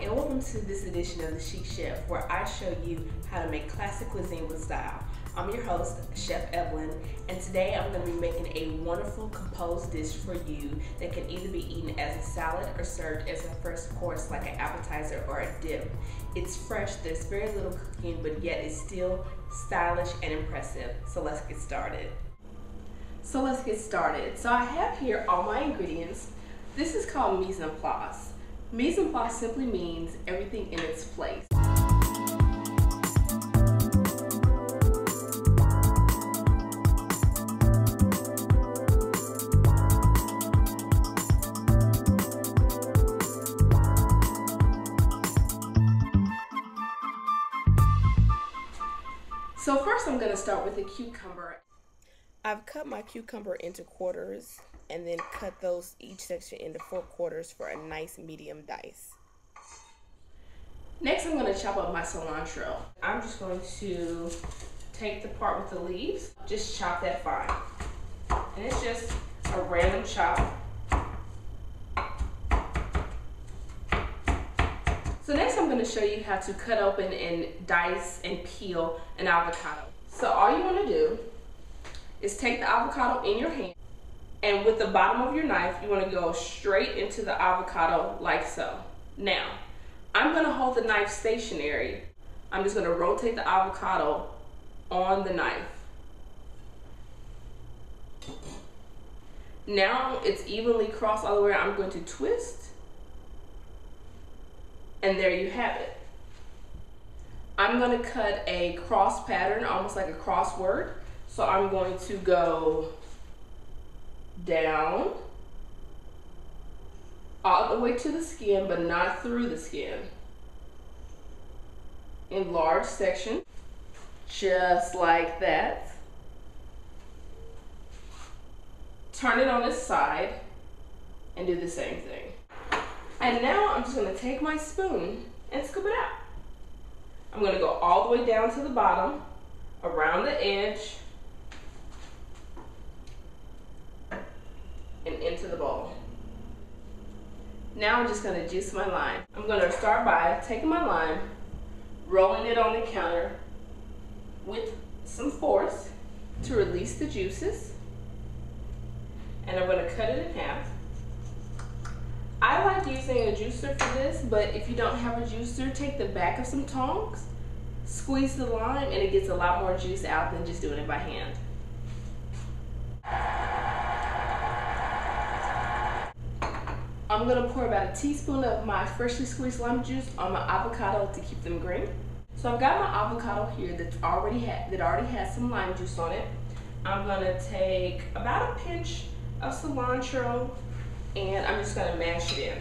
and welcome to this edition of the Chic Chef, where I show you how to make classic cuisine with style. I'm your host, Chef Evelyn, and today I'm going to be making a wonderful composed dish for you that can either be eaten as a salad or served as a first course like an appetizer or a dip. It's fresh, there's very little cooking, but yet it's still stylish and impressive. So let's get started. So I have here all my ingredients. This is called mise en place. Mise en place simply means everything in its place. So first I'm going to start with the cucumber. I've cut my cucumber into quarters and then cut those each section into 4 quarters for a nice medium dice. Next I'm going to chop up my cilantro. I'm just going to take the part with the leaves, just chop that fine. And it's just a random chop. So next I'm going to show you how to cut open and dice and peel an avocado. So all you want to do is take the avocado in your hand, and with the bottom of your knife, you want to go straight into the avocado like so. Now, I'm going to hold the knife stationary. I'm just going to rotate the avocado on the knife. Now it's evenly crossed all the way around. I'm going to twist, and there you have it. I'm going to cut a cross pattern, almost like a crossword. So I'm going to go down all the way to the skin, but not through the skin. In large section, just like that. Turn it on its side and do the same thing. And now I'm just going to take my spoon and scoop it out. I'm going to go all the way down to the bottom, around the edge, and into the bowl. Now I'm just going to juice my lime. I'm going to start by taking my lime, rolling it on the counter with some force to release the juices, and I'm going to cut it in half. I like using a juicer for this, but if you don't have a juicer, take the back of some tongs, squeeze the lime, and it gets a lot more juice out than just doing it by hand. I'm going to pour about a teaspoon of my freshly squeezed lime juice on my avocado to keep them green. So I've got my avocado here that already has some lime juice on it. I'm going to take about a pinch of cilantro, and I'm just going to mash it in.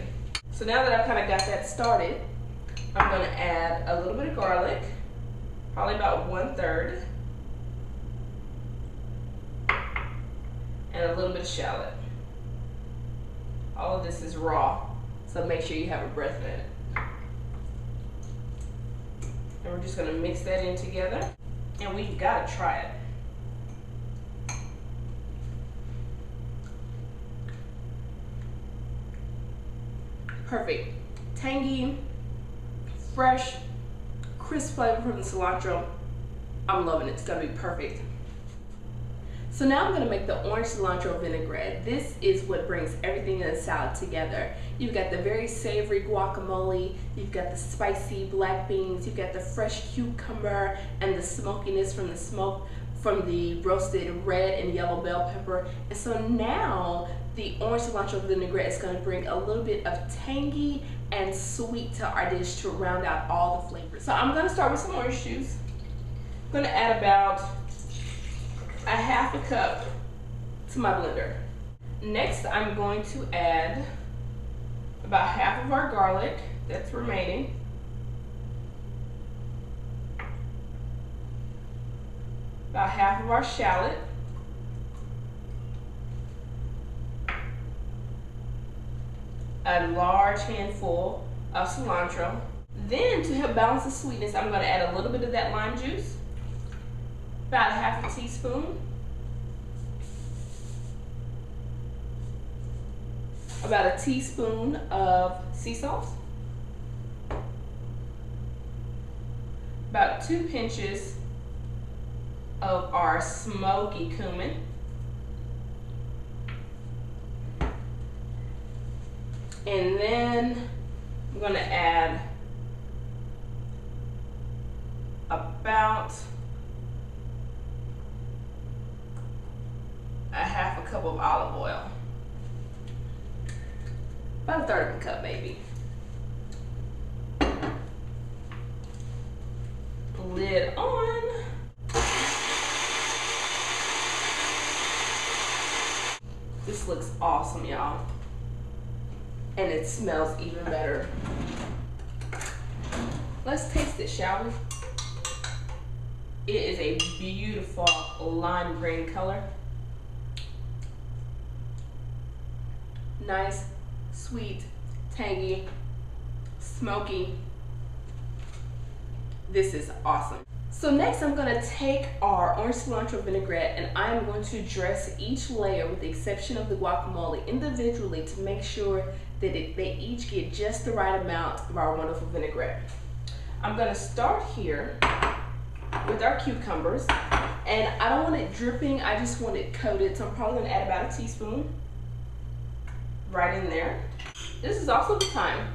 So now that I've kind of got that started, I'm going to add a little bit of garlic, probably about 1/3, and a little bit of shallot. All of this is raw, so make sure you have a breath in it. And we're just going to mix that in together, and we've got to try it. Perfect. Tangy, fresh, crisp flavor from the cilantro. I'm loving it. It's going to be perfect. So now I'm going to make the orange cilantro vinaigrette. This is what brings everything in a salad together. You've got the very savory guacamole, you've got the spicy black beans, you've got the fresh cucumber and the smokiness from the smoke from the roasted red and yellow bell pepper. And so now the orange cilantro vinaigrette is going to bring a little bit of tangy and sweet to our dish to round out all the flavors. So I'm going to start with some orange juice. I'm going to add about a 1/2 cup to my blender. Next, I'm going to add about half of our garlic that's remaining. About half of our shallot. A large handful of cilantro. Then, to help balance the sweetness, I'm going to add a little bit of that lime juice. About 1/2 teaspoon. About a teaspoon of sea salt. about 2 pinches of our smoky cumin. And then I'm gonna add about a half a cup of olive oil. About a third of a cup, maybe. Lid on. This looks awesome, y'all. And it smells even better. Let's taste it, shall we? It is a beautiful lime green color. Nice, sweet, tangy, smoky. This is awesome. So next I'm gonna take our orange cilantro vinaigrette and I'm going to dress each layer, with the exception of the guacamole, individually to make sure that they each get just the right amount of our wonderful vinaigrette. I'm gonna start here with our cucumbers, and I don't want it dripping, I just want it coated, so I'm probably gonna add about a teaspoon right in there. This is also the time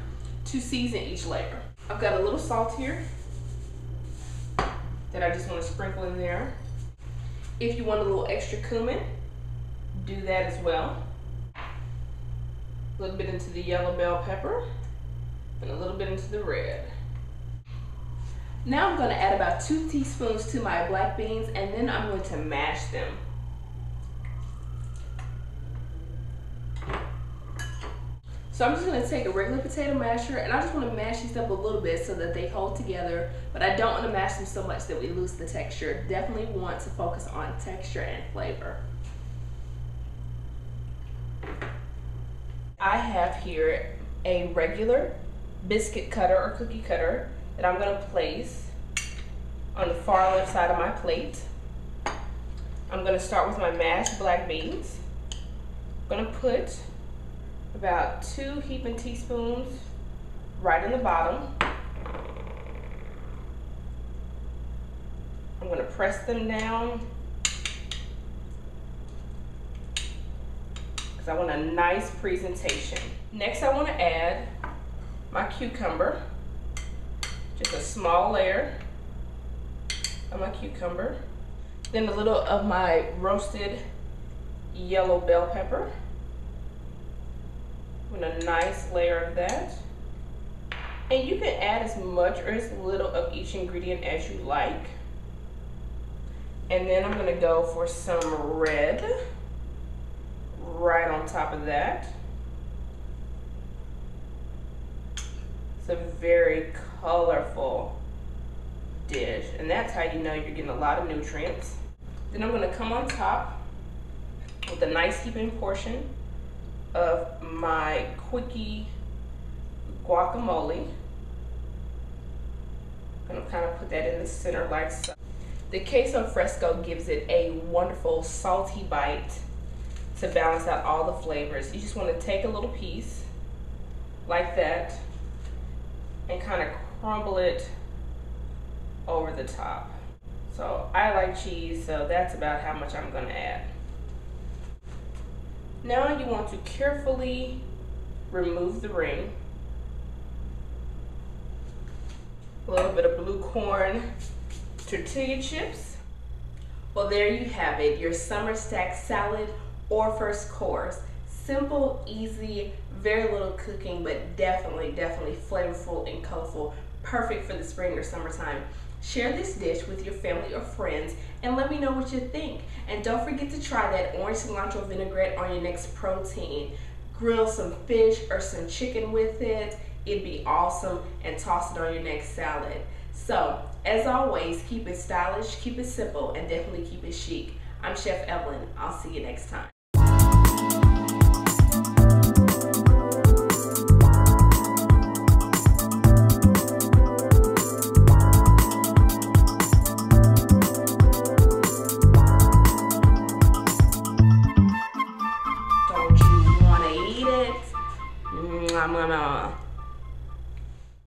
to season each layer. I've got a little salt here that I just want to sprinkle in there. If you want a little extra cumin, do that as well. A little bit into the yellow bell pepper and a little bit into the red. Now I'm going to add about 2 teaspoons to my black beans, and then I'm going to mash them. So I'm just going to take a regular potato masher and I just want to mash these up a little bit so that they hold together, but I don't want to mash them so much that we lose the texture. Definitely want to focus on texture and flavor. I have here a regular biscuit cutter or cookie cutter that I'm going to place on the far left side of my plate. I'm going to start with my mashed black beans. I'm going to put about 2 heaping teaspoons right in the bottom. I'm going to press them down because I want a nice presentation. Next, I want to add my cucumber, just a small layer of my cucumber, then a little of my roasted yellow bell pepper. A nice layer of that, and you can add as much or as little of each ingredient as you like. And then I'm going to go for some red right on top of that. It's a very colorful dish, and that's how you know you're getting a lot of nutrients. Then I'm going to come on top with a nice heaping portion of my quickie guacamole. I'm gonna kind of put that in the center like so. The queso fresco gives it a wonderful salty bite to balance out all the flavors. You just want to take a little piece like that and kind of crumble it over the top. So I like cheese, so that's about how much I'm gonna add. Now you want to carefully remove the ring. A little bit of blue corn tortilla chips. Well, there you have it, your summer stack salad or first course. Simple, easy, very little cooking, but definitely flavorful and colorful. Perfect for the spring or summertime. Share this dish with your family or friends and let me know what you think. And don't forget to try that orange cilantro vinaigrette on your next protein. Grill some fish or some chicken with it. It'd be awesome, and toss it on your next salad. So, as always, keep it stylish, keep it simple, and definitely keep it chic. I'm Chef Evelyn. I'll see you next time.